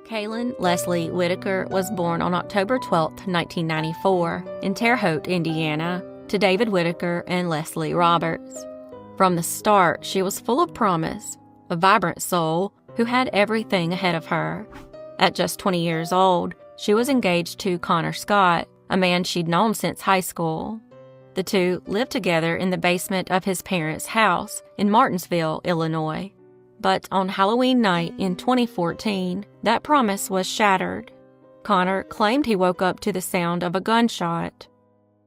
Kaylin Leslie Whitaker was born on October 12, 1994, in Terre Haute, Indiana, to David Whitaker and Leslie Roberts. From the start, she was full of promise, a vibrant soul who had everything ahead of her. At just 20 years old, she was engaged to Connor Scott, a man she'd known since high school. The two lived together in the basement of his parents' house in Martinsville, Illinois. But on Halloween night in 2014, that promise was shattered. Connor claimed he woke up to the sound of a gunshot.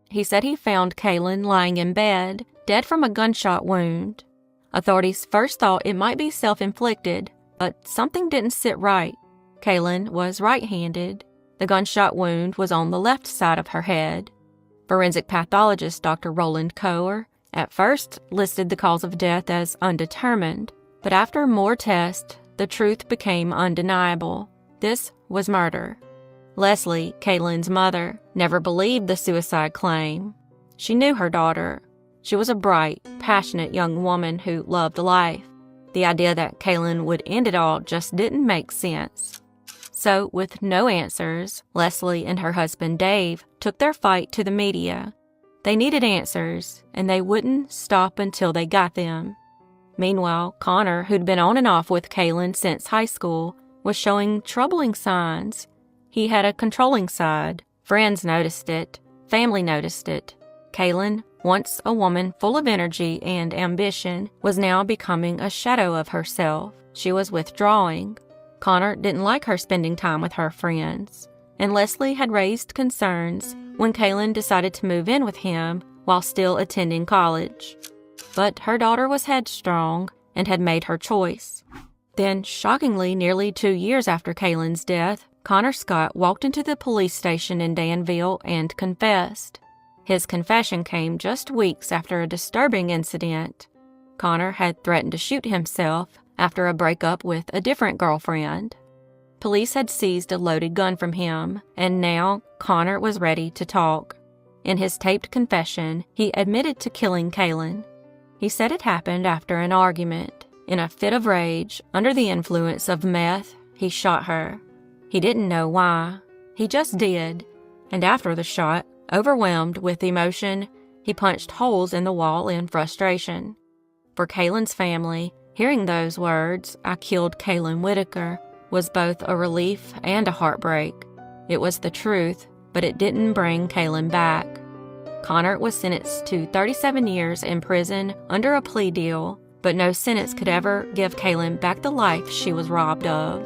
He said he found Kaylin lying in bed, dead from a gunshot wound. Authorities first thought it might be self-inflicted, but something didn't sit right. Kaylin was right-handed. The gunshot wound was on the left side of her head. Forensic pathologist Dr. Roland Coer at first listed the cause of death as undetermined, but after more tests, the truth became undeniable. This was murder. Leslie, Kaylin's mother, never believed the suicide claim. She knew her daughter. She was a bright, passionate young woman who loved life. The idea that Kaylin would end it all just didn't make sense. So, with no answers, Leslie and her husband Dave took their fight to the media. They needed answers, and they wouldn't stop until they got them. Meanwhile, Connor, who'd been on and off with Kaylin since high school, was showing troubling signs. He had a controlling side. Friends noticed it. Family noticed it. Kaylin, once a woman full of energy and ambition, was now becoming a shadow of herself. She was withdrawing. Connor didn't like her spending time with her friends. And Leslie had raised concerns when Kaylin decided to move in with him while still attending college. But her daughter was headstrong and had made her choice. Then, shockingly, nearly 2 years after Kaylin's death, Connor Scott walked into the police station in Danville and confessed. His confession came just weeks after a disturbing incident. Connor had threatened to shoot himself after a breakup with a different girlfriend. Police had seized a loaded gun from him, and now Connor was ready to talk. In his taped confession, he admitted to killing Kaylin. He said it happened after an argument. In a fit of rage, under the influence of meth, he shot her. He didn't know why. He just did. And after the shot, overwhelmed with emotion, he punched holes in the wall in frustration. For Kaylin's family, hearing those words, "I killed Kaylin Whitaker," was both a relief and a heartbreak. It was the truth, but it didn't bring Kaylin back. Connor was sentenced to 37 years in prison under a plea deal, but no sentence could ever give Kaylin back the life she was robbed of.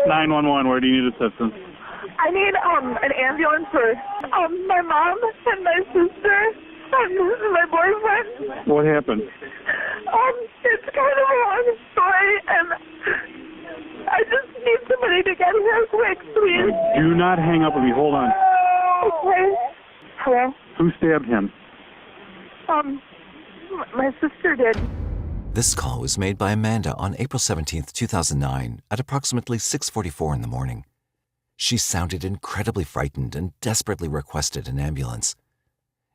"911, where do you need assistance?" I need an ambulance for my mom and my sister and my boyfriend. What happened? It's kind of a long story, and I just need somebody to get here quick, please. Do not hang up with me. Hold on. Okay. Hello? Who stabbed him? My sister did. This call was made by Amanda on April 17, 2009, at approximately 6:44 in the morning. She sounded incredibly frightened and desperately requested an ambulance.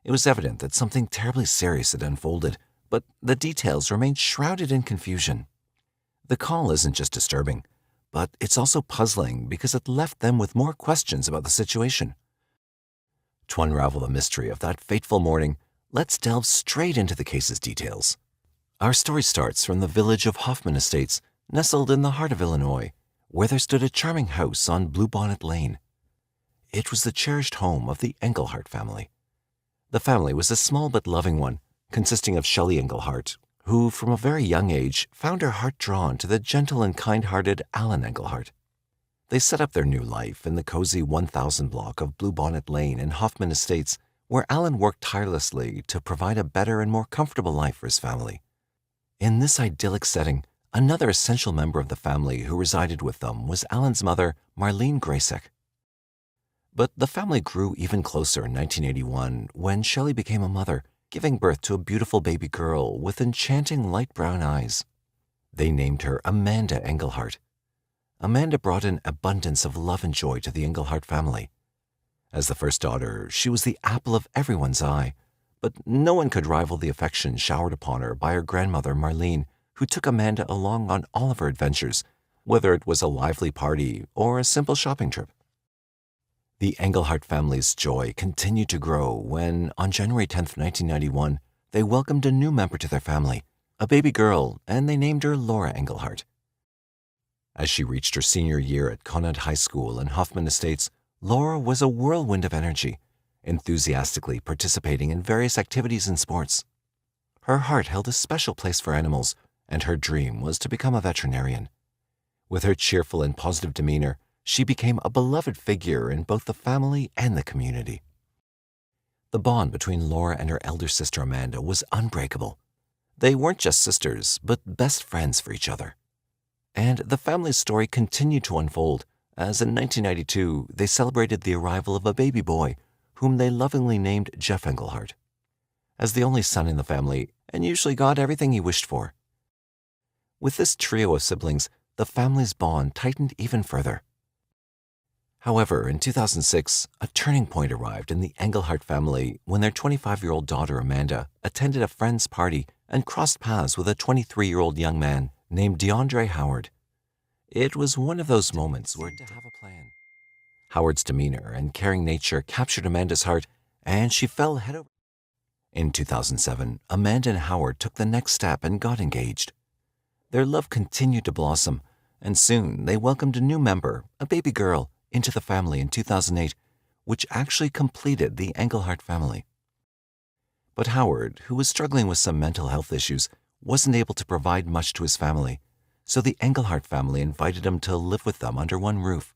It was evident that something terribly serious had unfolded, but the details remained shrouded in confusion. The call isn't just disturbing, but it's also puzzling because it left them with more questions about the situation. To unravel the mystery of that fateful morning, let's delve straight into the case's details. Our story starts from the village of Hoffman Estates, nestled in the heart of Illinois, where there stood a charming house on Bluebonnet Lane. It was the cherished home of the Engelhart family. The family was a small but loving one, consisting of Shelley Engelhart, who from a very young age found her heart drawn to the gentle and kind-hearted Alan Engelhart. They set up their new life in the cozy 1000 block of Bluebonnet Lane in Hoffman Estates, where Alan worked tirelessly to provide a better and more comfortable life for his family. In this idyllic setting, another essential member of the family who resided with them was Alan's mother, Marlene Gracek. But the family grew even closer in 1981 when Shelley became a mother, giving birth to a beautiful baby girl with enchanting light brown eyes. They named her Amanda Engelhart. Amanda brought an abundance of love and joy to the Engelhart family. As the first daughter, she was the apple of everyone's eye, but no one could rival the affection showered upon her by her grandmother, Marlene, who took Amanda along on all of her adventures, whether it was a lively party or a simple shopping trip. The Engelhart family's joy continued to grow when, on January 10, 1991, they welcomed a new member to their family, a baby girl, and they named her Laura Engelhart. As she reached her senior year at Conant High School in Hoffman Estates, Laura was a whirlwind of energy, enthusiastically participating in various activities and sports. Her heart held a special place for animals, and her dream was to become a veterinarian. With her cheerful and positive demeanor, she became a beloved figure in both the family and the community. The bond between Laura and her elder sister Amanda was unbreakable. They weren't just sisters, but best friends for each other. And the family's story continued to unfold, as in 1992 they celebrated the arrival of a baby boy, whom they lovingly named Jeff Engelhart. As the only son in the family, and usually got everything he wished for. With this trio of siblings, the family's bond tightened even further. However, in 2006, a turning point arrived in the Engelhart family when their 25-year-old daughter Amanda attended a friend's party and crossed paths with a 23-year-old young man named DeAndre Howard. It was one of those moments where to have a plan. Howard's demeanor and caring nature captured Amanda's heart, and she fell head over. In 2007, Amanda and Howard took the next step and got engaged. Their love continued to blossom, and soon they welcomed a new member, a baby girl, into the family in 2008, which actually completed the Engelhart family. But Howard, who was struggling with some mental health issues, wasn't able to provide much to his family, so the Engelhart family invited him to live with them under one roof.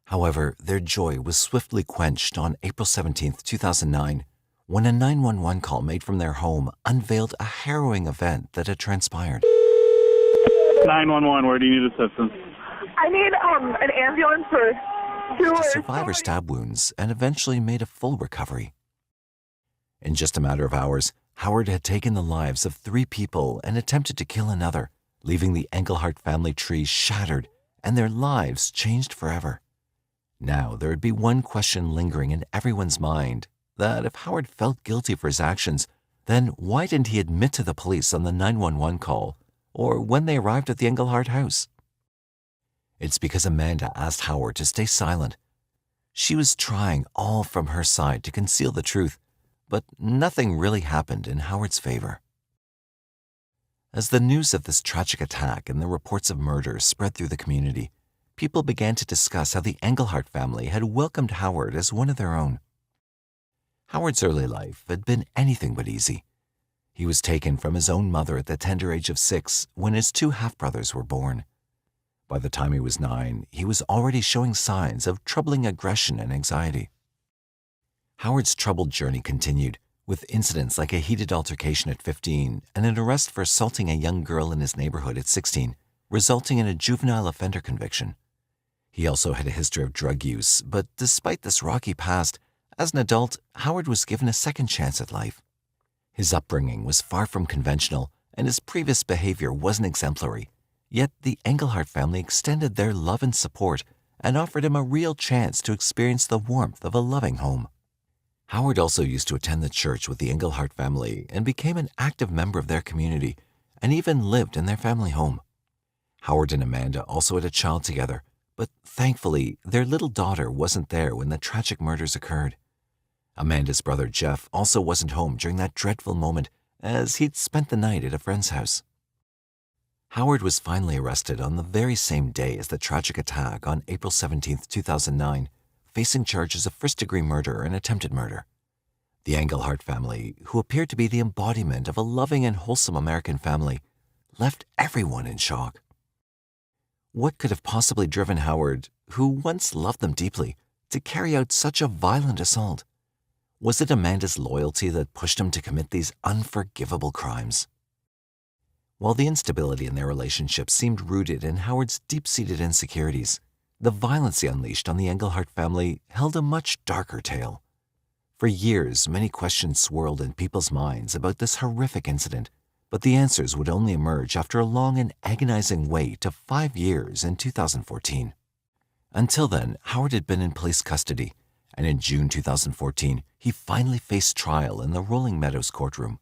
However, their joy was swiftly quenched on April 17, 2009, when a 911 call made from their home unveiled a harrowing event that had transpired. 911, where do you need assistance? I need an ambulance for The survivor stabbed wounds and eventually made a full recovery. In just a matter of hours, Howard had taken the lives of 3 people and attempted to kill another, leaving the Engelhart family tree shattered and their lives changed forever. Now there would be one question lingering in everyone's mind, that if Howard felt guilty for his actions, then why didn't he admit to the police on the 911 call or when they arrived at the Engelhart house? It's because Amanda asked Howard to stay silent. She was trying all from her side to conceal the truth, but nothing really happened in Howard's favor. As the news of this tragic attack and the reports of murder spread through the community, people began to discuss how the Engelhart family had welcomed Howard as one of their own. Howard's early life had been anything but easy. He was taken from his own mother at the tender age of 6 when his 2 half-brothers were born. By the time he was 9, he was already showing signs of troubling aggression and anxiety. Howard's troubled journey continued, with incidents like a heated altercation at 15 and an arrest for assaulting a young girl in his neighborhood at 16, resulting in a juvenile offender conviction. He also had a history of drug use, but despite this rocky past, as an adult, Howard was given a second chance at life. His upbringing was far from conventional, and his previous behavior wasn't exemplary. Yet the Engelhart family extended their love and support and offered him a real chance to experience the warmth of a loving home. Howard also used to attend the church with the Engelhart family and became an active member of their community and even lived in their family home. Howard and Amanda also had a child together, but thankfully their little daughter wasn't there when the tragic murders occurred. Amanda's brother Jeff also wasn't home during that dreadful moment, as he'd spent the night at a friend's house. Howard was finally arrested on the very same day as the tragic attack on April 17, 2009, facing charges of first-degree murder and attempted murder. The Engelhart family, who appeared to be the embodiment of a loving and wholesome American family, left everyone in shock. What could have possibly driven Howard, who once loved them deeply, to carry out such a violent assault? Was it Amanda's loyalty that pushed him to commit these unforgivable crimes? While the instability in their relationship seemed rooted in Howard's deep-seated insecurities, the violence he unleashed on the Engelhart family held a much darker tale. For years, many questions swirled in people's minds about this horrific incident, but the answers would only emerge after a long and agonizing wait of 5 years in 2014. Until then, Howard had been in police custody, and in June 2014, he finally faced trial in the Rolling Meadows courtroom.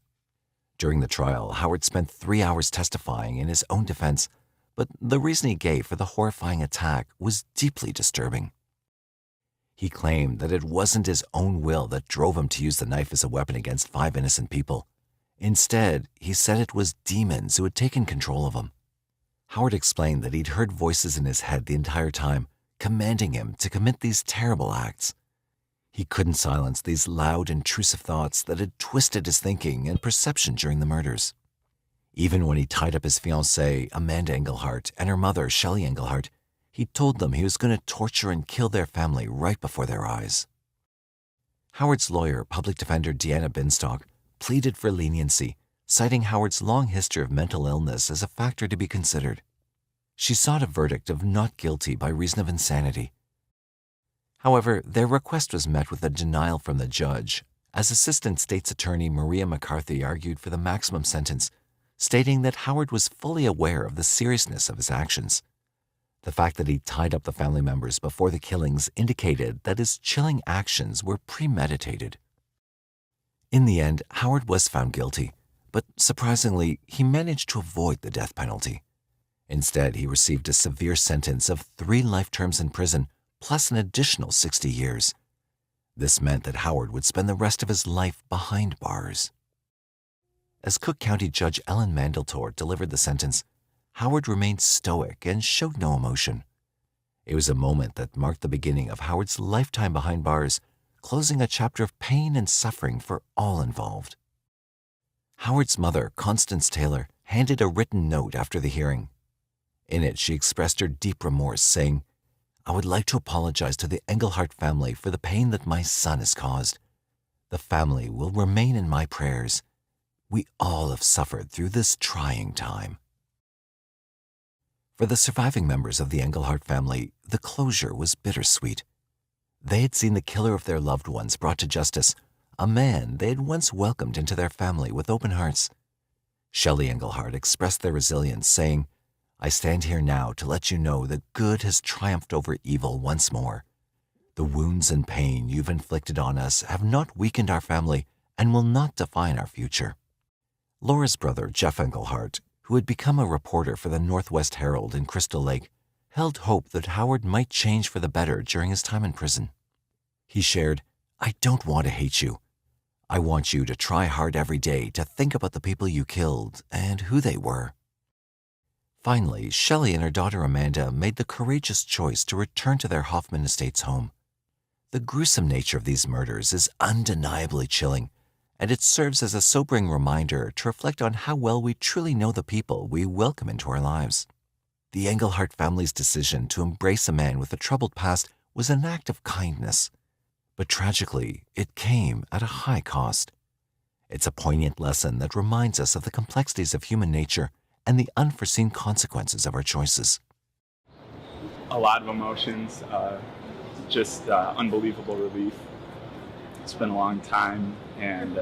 During the trial, Howard spent 3 hours testifying in his own defense, but the reason he gave for the horrifying attack was deeply disturbing. He claimed that it wasn't his own will that drove him to use the knife as a weapon against 5 innocent people. Instead, he said it was demons who had taken control of him. Howard explained that he'd heard voices in his head the entire time, commanding him to commit these terrible acts. He couldn't silence these loud, intrusive thoughts that had twisted his thinking and perception during the murders. Even when he tied up his fiancée, Amanda Engelhart, and her mother, Shelley Engelhart, he told them he was going to torture and kill their family right before their eyes. Howard's lawyer, public defender Deanna Binstock, pleaded for leniency, citing Howard's long history of mental illness as a factor to be considered. She sought a verdict of not guilty by reason of insanity. However, their request was met with a denial from the judge, as Assistant State's Attorney Maria McCarthy argued for the maximum sentence, stating that Howard was fully aware of the seriousness of his actions. The fact that he tied up the family members before the killings indicated that his chilling actions were premeditated. In the end, Howard was found guilty, but surprisingly, he managed to avoid the death penalty. Instead, he received a severe sentence of 3 life terms in prison, plus an additional 60 years. This meant that Howard would spend the rest of his life behind bars. As Cook County Judge Ellen Mandeltor delivered the sentence, Howard remained stoic and showed no emotion. It was a moment that marked the beginning of Howard's lifetime behind bars, closing a chapter of pain and suffering for all involved. Howard's mother, Constance Taylor, handed a written note after the hearing. In it, she expressed her deep remorse, saying, "I would like to apologize to the Engelhart family for the pain that my son has caused. The family will remain in my prayers. We all have suffered through this trying time." For the surviving members of the Engelhart family, the closure was bittersweet. They had seen the killer of their loved ones brought to justice, a man they had once welcomed into their family with open hearts. Shelley Engelhart expressed their resilience, saying, "I stand here now to let you know that good has triumphed over evil once more. The wounds and pain you've inflicted on us have not weakened our family and will not define our future." Laura's brother, Jeff Engelhart, who had become a reporter for the Northwest Herald in Crystal Lake, held hope that Howard might change for the better during his time in prison. He shared, "I don't want to hate you. I want you to try hard every day to think about the people you killed and who they were." Finally, Shelley and her daughter Amanda made the courageous choice to return to their Hoffman Estates home. The gruesome nature of these murders is undeniably chilling, and it serves as a sobering reminder to reflect on how well we truly know the people we welcome into our lives. The Engelhart family's decision to embrace a man with a troubled past was an act of kindness, but tragically, it came at a high cost. It's a poignant lesson that reminds us of the complexities of human nature and the unforeseen consequences of our choices. A lot of emotions, just unbelievable relief. It's been a long time, and